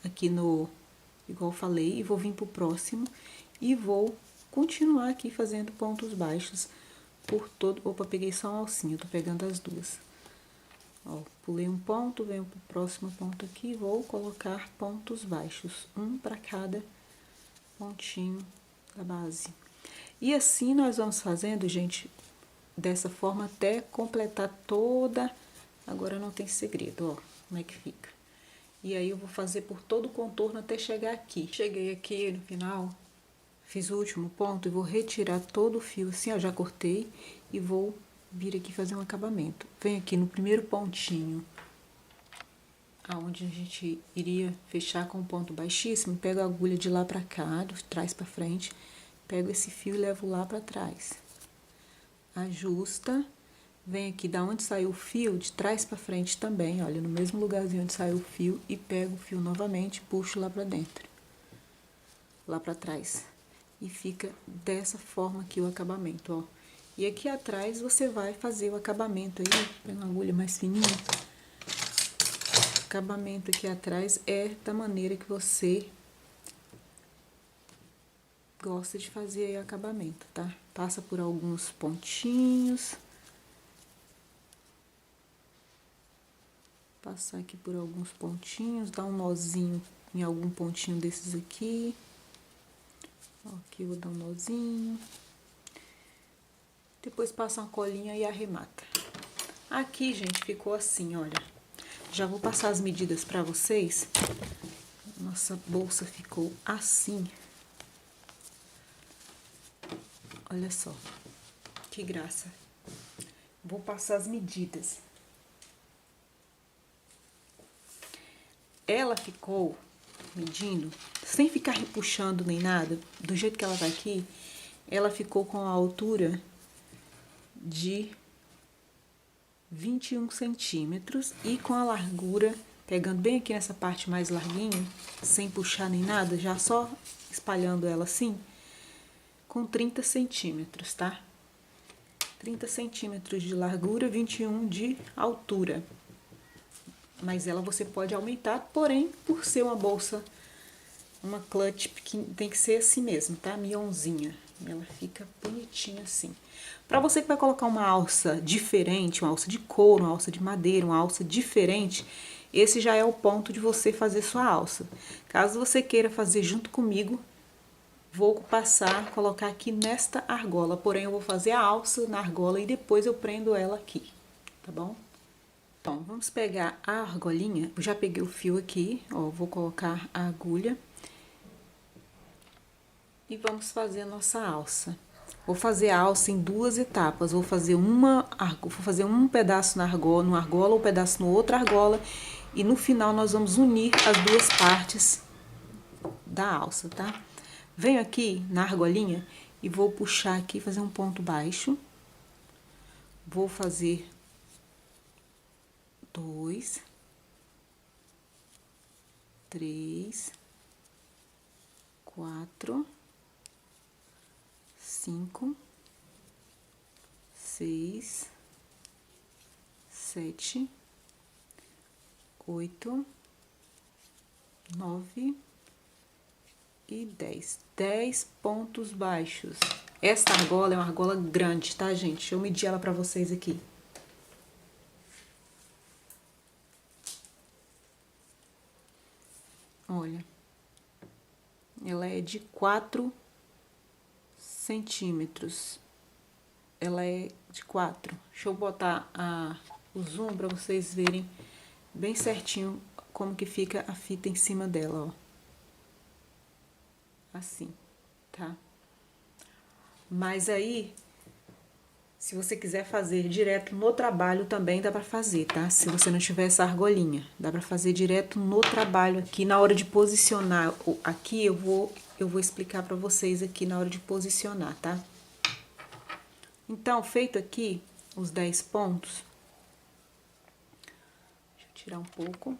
aqui no, igual eu falei, e vou vir pro próximo e vou continuar aqui fazendo pontos baixos por todo. Opa, peguei só uma alcinha, eu tô pegando as duas. Ó, pulei um ponto, venho pro próximo ponto aqui, vou colocar pontos baixos, um para cada pontinho da base. E assim nós vamos fazendo, gente, dessa forma até completar toda. Agora não tem segredo, ó, como é que fica. E aí eu vou fazer por todo o contorno até chegar aqui. Cheguei aqui no final, fiz o último ponto e vou retirar todo o fio assim, ó, já cortei e vou vir aqui fazer um acabamento. Venho aqui no primeiro pontinho, aonde a gente iria fechar com um ponto baixíssimo, pego a agulha de lá pra cá, de trás pra frente, pego esse fio e levo lá pra trás. Ajusta, vem aqui da onde saiu o fio, de trás pra frente também, olha, no mesmo lugarzinho onde saiu o fio, e pego o fio novamente, puxo lá pra dentro, lá pra trás. E fica dessa forma aqui o acabamento, ó. E aqui atrás você vai fazer o acabamento aí, pega uma agulha mais fininha. O acabamento aqui atrás é da maneira que você gosta de fazer aí o acabamento, tá? Passa por alguns pontinhos. Passar aqui por alguns pontinhos, dar um nozinho em algum pontinho desses aqui. Ó, aqui eu vou dar um nozinho. Depois passa uma colinha e arremata. Aqui, gente, ficou assim, olha. Já vou passar as medidas pra vocês. Nossa bolsa ficou assim. Olha só, que graça. Vou passar as medidas. Ela ficou medindo, sem ficar repuxando nem nada, do jeito que ela tá aqui, ela ficou com a altura de 21 centímetros e com a largura, pegando bem aqui nessa parte mais larguinha, sem puxar nem nada, já só espalhando ela assim, com 30 centímetros, tá? 30 centímetros de largura, 21 de altura. Mas ela você pode aumentar, porém, por ser uma bolsa, uma clutch, tem que ser assim mesmo, tá? Mionzinha. Ela fica bonitinha assim. Pra você que vai colocar uma alça diferente, uma alça de couro, uma alça de madeira, uma alça diferente, esse já é o ponto de você fazer sua alça. Caso você queira fazer junto comigo, vou passar, colocar aqui nesta argola. Porém, eu vou fazer a alça na argola e depois eu prendo ela aqui, tá bom? Então, vamos pegar a argolinha, eu já peguei o fio aqui, ó, vou colocar a agulha e vamos fazer a nossa alça. Vou fazer a alça em duas etapas, vou fazer um pedaço na argola, numa argola, um pedaço no outra argola e no final nós vamos unir as duas partes da alça, tá? Venho aqui na argolinha e vou puxar aqui, fazer um ponto baixo, vou fazer 2, 3, 4, 5, 6, 7, 8, 9 e 10. 10 pontos baixos. Esta argola é uma argola grande, tá, gente? Deixa eu medir ela pra vocês aqui. Olha, ela é de 4 centímetros. Ela é de 4. Deixa eu botar o zoom pra vocês verem bem certinho como que fica a fita em cima dela, ó. Assim, tá? Mas aí, se você quiser fazer direto no trabalho, também dá pra fazer, tá? Se você não tiver essa argolinha, dá pra fazer direto no trabalho aqui. Na hora de posicionar aqui, eu vou explicar pra vocês aqui na hora de posicionar, tá? Então, feito aqui os 10 pontos, deixa eu tirar um pouco.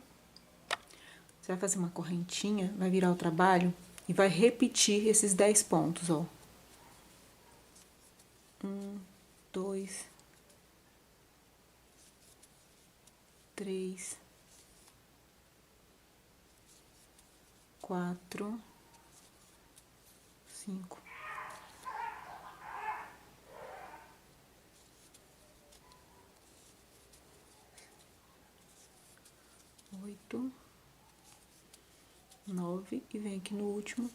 Você vai fazer uma correntinha, vai virar o trabalho e vai repetir esses 10 pontos, ó. 1, 2, 3, 4, 5, 8, 9 e vem aqui no último,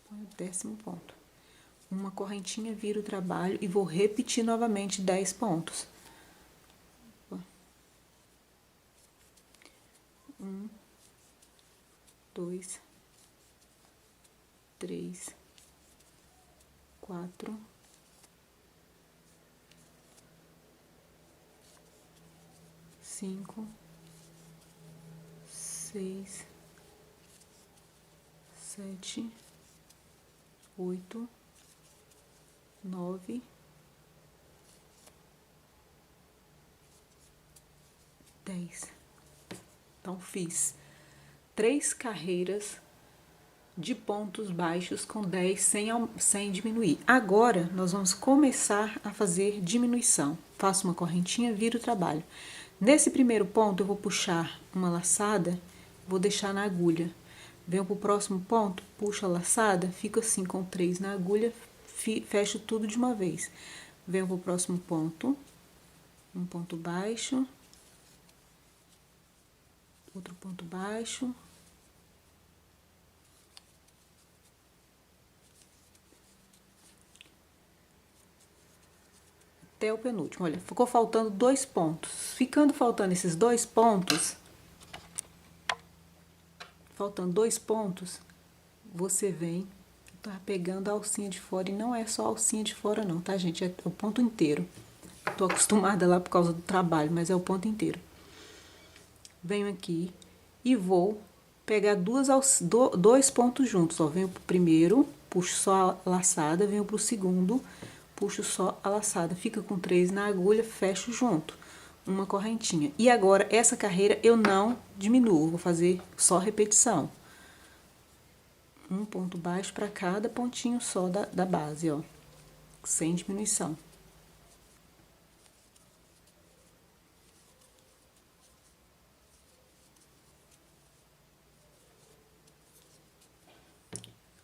põe o 10º ponto. Uma correntinha, vira o trabalho e vou repetir novamente 10 pontos. 1, 2, 3, 4, 5, 6, 7, 8, 9, 10. Então, fiz 3 carreiras de pontos baixos com 10 sem diminuir. Agora, nós vamos começar a fazer diminuição. Faço uma correntinha, viro o trabalho. Nesse primeiro ponto, eu vou puxar uma laçada, vou deixar na agulha. Venho pro próximo ponto, puxo a laçada, fico assim com 3 na agulha, fecho tudo de uma vez. Venho pro próximo ponto, um ponto baixo, outro ponto baixo. Até o penúltimo. Olha, ficou faltando 2 pontos. Ficando faltando esses 2 pontos, você vem, tá pegando a alcinha de fora, e não é só a alcinha de fora não, tá, gente? É o ponto inteiro. Tô acostumada lá por causa do trabalho, mas é o ponto inteiro. Venho aqui e vou pegar dois pontos juntos, ó. Venho pro primeiro, puxo só a laçada, venho pro segundo, puxo só a laçada. Fica com 3 na agulha, fecho junto. Uma correntinha. E agora, essa carreira eu não diminuo, vou fazer só repetição. Um ponto baixo para cada pontinho só da base, ó. Sem diminuição.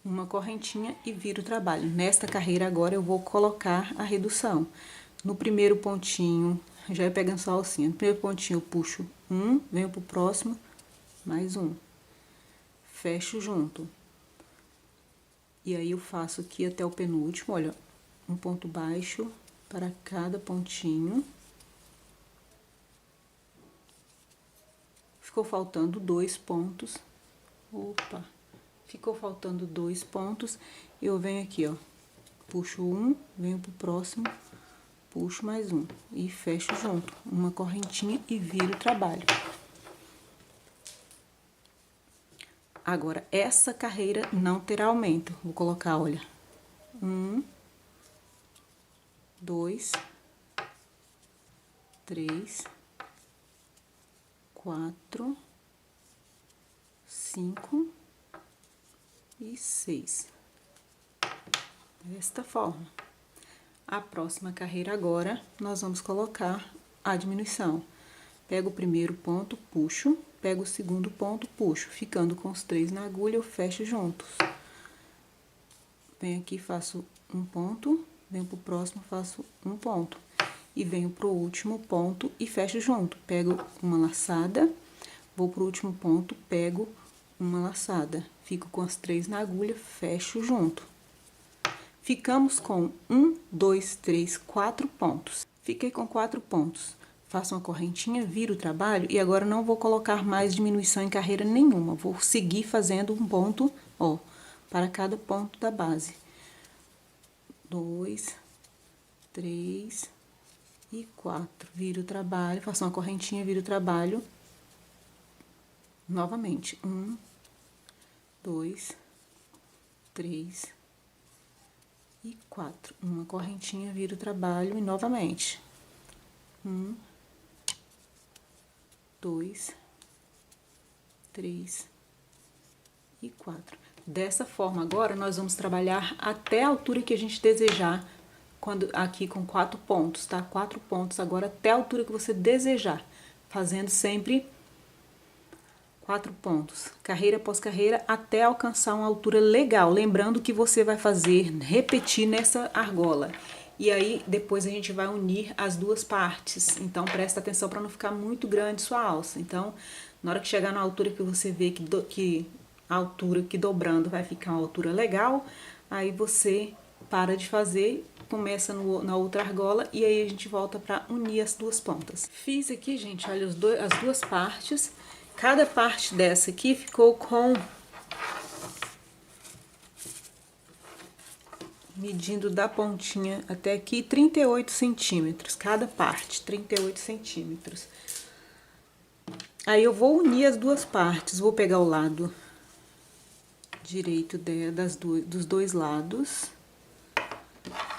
Uma correntinha e viro o trabalho. Nesta carreira agora eu vou colocar a redução. No primeiro pontinho, já ia pegando só a alcinha. No primeiro pontinho eu puxo um, venho pro próximo, mais um. Fecho junto. E aí eu faço aqui até o penúltimo, olha, um ponto baixo para cada pontinho. Ficou faltando 2 pontos. Opa! Ficou faltando 2 pontos, eu venho aqui, ó, puxo um, venho pro próximo, puxo mais um e fecho junto, uma correntinha e viro o trabalho. Agora, essa carreira não terá aumento, vou colocar, olha, 1, 2, 3, 4, 5... e 6. Desta forma. A próxima carreira agora, nós vamos colocar a diminuição. Pego o primeiro ponto, puxo, pego o segundo ponto, puxo. Ficando com os 3 na agulha, eu fecho juntos. Venho aqui, faço um ponto, venho pro próximo, faço um ponto. E venho pro último ponto e fecho junto. Pego uma laçada, vou pro último ponto, pego uma laçada, fico com as 3 na agulha, fecho junto. Ficamos com 1, 2, 3, 4 pontos. Fiquei com 4 pontos. Faço uma correntinha, viro o trabalho e agora não vou colocar mais diminuição em carreira nenhuma. Vou seguir fazendo um ponto, ó, para cada ponto da base. 2, 3 e 4. Viro o trabalho, faço uma correntinha, viro o trabalho. Novamente, 1, 2, 3 e 4. Uma correntinha, vira o trabalho e novamente. 1, 2, 3 e 4. Dessa forma, agora, nós vamos trabalhar até a altura que a gente desejar, aqui com 4 pontos, tá? 4 pontos agora até a altura que você desejar, fazendo sempre 4 pontos, carreira após carreira, até alcançar uma altura legal. Lembrando que você vai repetir nessa argola. E aí, depois a gente vai unir as duas partes. Então, presta atenção para não ficar muito grande sua alça. Então, na hora que chegar na altura que você vê que a altura que dobrando vai ficar uma altura legal, aí você para de fazer, começa na outra argola e aí a gente volta para unir as duas pontas. Fiz aqui, gente, olha, as duas partes. Cada parte dessa aqui ficou com, medindo da pontinha até aqui, 38 centímetros. Cada parte, 38 centímetros. Aí, eu vou unir as duas partes. Vou pegar o lado direito dos dois lados.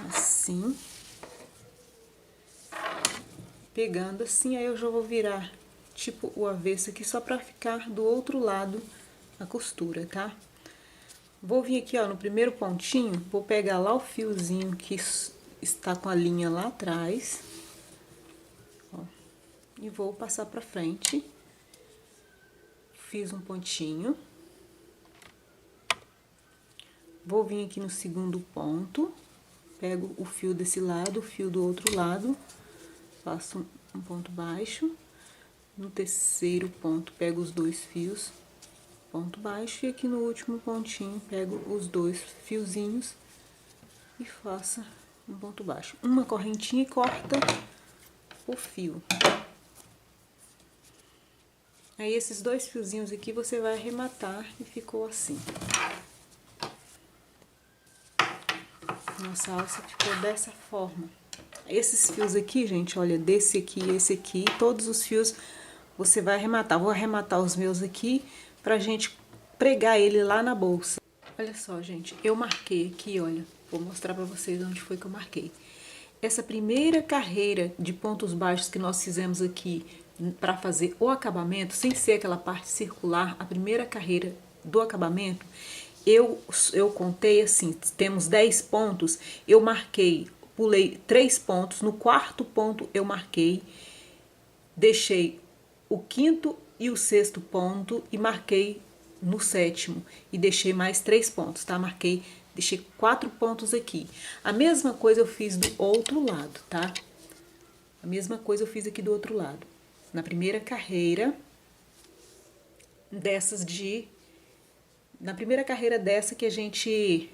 Assim. Pegando assim, aí eu já vou virar tipo o avesso aqui, só pra ficar do outro lado a costura, tá? Vou vir aqui, ó, no primeiro pontinho, vou pegar lá o fiozinho que está com a linha lá atrás, ó, e vou passar pra frente. Fiz um pontinho. Vou vir aqui no segundo ponto, pego o fio desse lado, o fio do outro lado, faço um ponto baixo. no terceiro ponto, pego os dois fios, ponto baixo, e aqui no último pontinho, pego os dois fiozinhos e faço um ponto baixo. Uma correntinha e corta o fio. Aí, esses dois fiozinhos aqui, você vai arrematar e ficou assim. Nossa alça ficou dessa forma. Esses fios aqui, gente, olha, desse aqui, esse aqui, todos os fios você vai arrematar. Vou arrematar os meus aqui pra gente pregar ele lá na bolsa. Olha só, gente, eu marquei aqui, olha, vou mostrar pra vocês onde foi que eu marquei. Essa primeira carreira de pontos baixos que nós fizemos aqui pra fazer o acabamento, sem ser aquela parte circular, a primeira carreira do acabamento, eu contei assim, temos 10 pontos, eu marquei, pulei 3 pontos, no quarto ponto eu marquei, deixei o quinto e o sexto ponto e marquei no sétimo e deixei mais 3 pontos, tá? Marquei, deixei 4 pontos aqui. A mesma coisa eu fiz do outro lado, tá? A mesma coisa eu fiz aqui do outro lado. Na primeira carreira dessas na primeira carreira dessa que a gente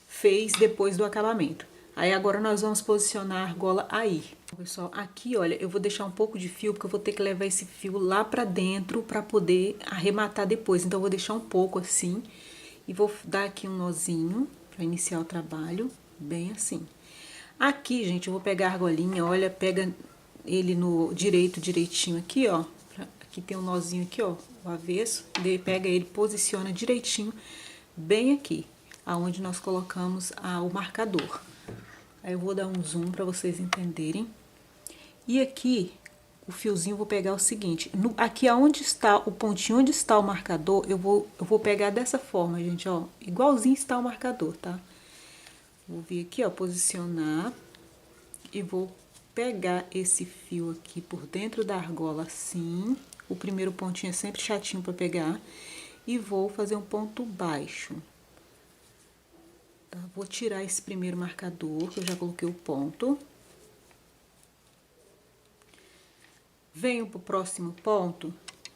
fez depois do acabamento. Aí agora nós vamos posicionar a argola aí. Pessoal, aqui, olha, eu vou deixar um pouco de fio, porque eu vou ter que levar esse fio lá pra dentro pra poder arrematar depois. Então, eu vou deixar um pouco assim e vou dar aqui um nozinho pra iniciar o trabalho, bem assim. Aqui, gente, eu vou pegar a argolinha, olha, pega ele no direitinho aqui, ó. Aqui tem um nozinho aqui, ó, o avesso. Pega ele, posiciona direitinho, bem aqui, aonde nós colocamos o marcador. Aí eu vou dar um zoom pra vocês entenderem. E aqui, o fiozinho, eu vou pegar o seguinte, aqui aonde está o pontinho, onde está o marcador, eu vou pegar dessa forma, gente, ó, igualzinho está o marcador, tá? Vou vir aqui, ó, posicionar e vou pegar esse fio aqui por dentro da argola assim. O primeiro pontinho é sempre chatinho pra pegar. E vou fazer um ponto baixo. Tá? Vou tirar esse primeiro marcador, que eu já coloquei o ponto. Venho pro próximo ponto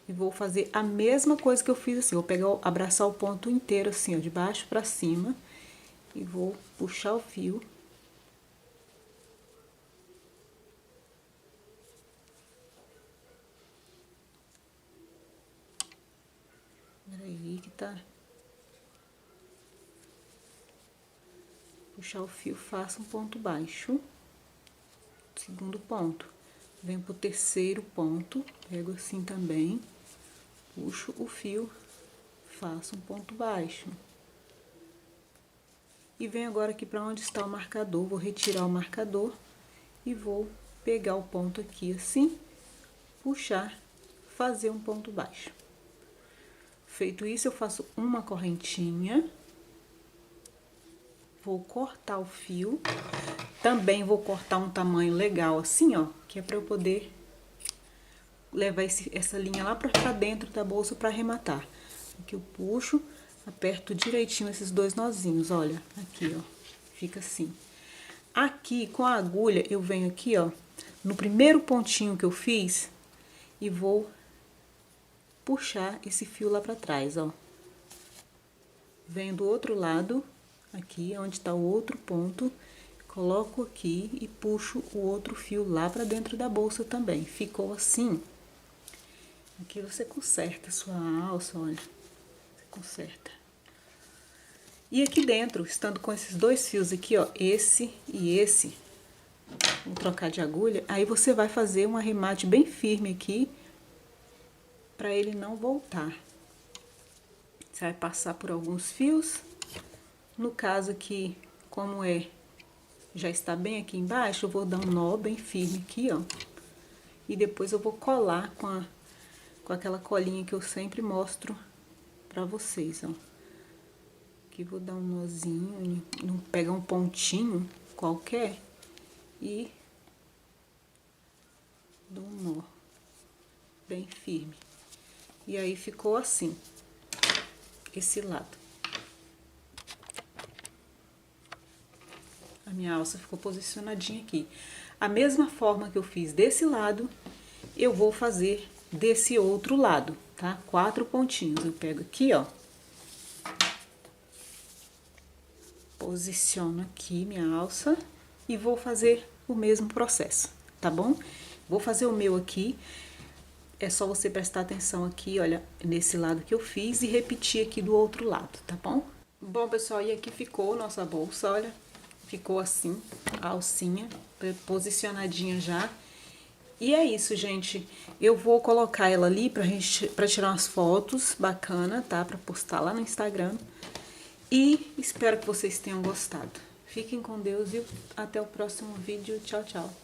e vou fazer a mesma coisa que eu fiz assim. Vou pegar, abraçar o ponto inteiro assim, ó, de baixo pra cima. E vou puxar o fio. Peraí que tá... Puxar o fio, faço um ponto baixo. Segundo ponto. Venho pro terceiro ponto, pego assim também. Puxo o fio, faço um ponto baixo. E venho agora aqui para onde está o marcador, vou retirar o marcador e vou pegar o ponto aqui assim, puxar, fazer um ponto baixo. Feito isso, eu faço uma correntinha, vou cortar o fio, também vou cortar um tamanho legal assim, ó, que é para eu poder levar essa linha lá para dentro da bolsa para arrematar. Aqui eu puxo, aperto direitinho esses dois nozinhos, olha, aqui, ó, fica assim. Aqui, com a agulha, eu venho aqui, ó, no primeiro pontinho que eu fiz, e vou puxar esse fio lá pra trás, ó. Venho do outro lado, aqui, onde tá o outro ponto, coloco aqui e puxo o outro fio lá pra dentro da bolsa também. Ficou assim. Aqui você conserta a sua alça, olha. Conserta. E aqui dentro, estando com esses dois fios aqui, ó, esse e esse, vou trocar de agulha, aí você vai fazer um arremate bem firme aqui, pra ele não voltar. Você vai passar por alguns fios, no caso aqui, como já está bem aqui embaixo, eu vou dar um nó bem firme aqui, ó, e depois eu vou colar com aquela colinha que eu sempre mostro pra vocês, ó. Aqui vou dar um nozinho, pegar um pontinho qualquer e dou um nó bem firme. E aí ficou assim, esse lado. A minha alça ficou posicionadinha aqui. A mesma forma que eu fiz desse lado, eu vou fazer desse outro lado, tá? 4 pontinhos. Eu pego aqui, ó. Posiciono aqui minha alça e vou fazer o mesmo processo, tá bom? Vou fazer o meu aqui. É só você prestar atenção aqui, olha, nesse lado que eu fiz e repetir aqui do outro lado, tá bom? Bom, pessoal, e aqui ficou nossa bolsa, olha. Ficou assim, a alcinha, posicionadinha já. E é isso, gente. Eu vou colocar ela ali pra tirar umas fotos bacana, tá? Pra postar lá no Instagram. E espero que vocês tenham gostado. Fiquem com Deus e até o próximo vídeo. Tchau, tchau.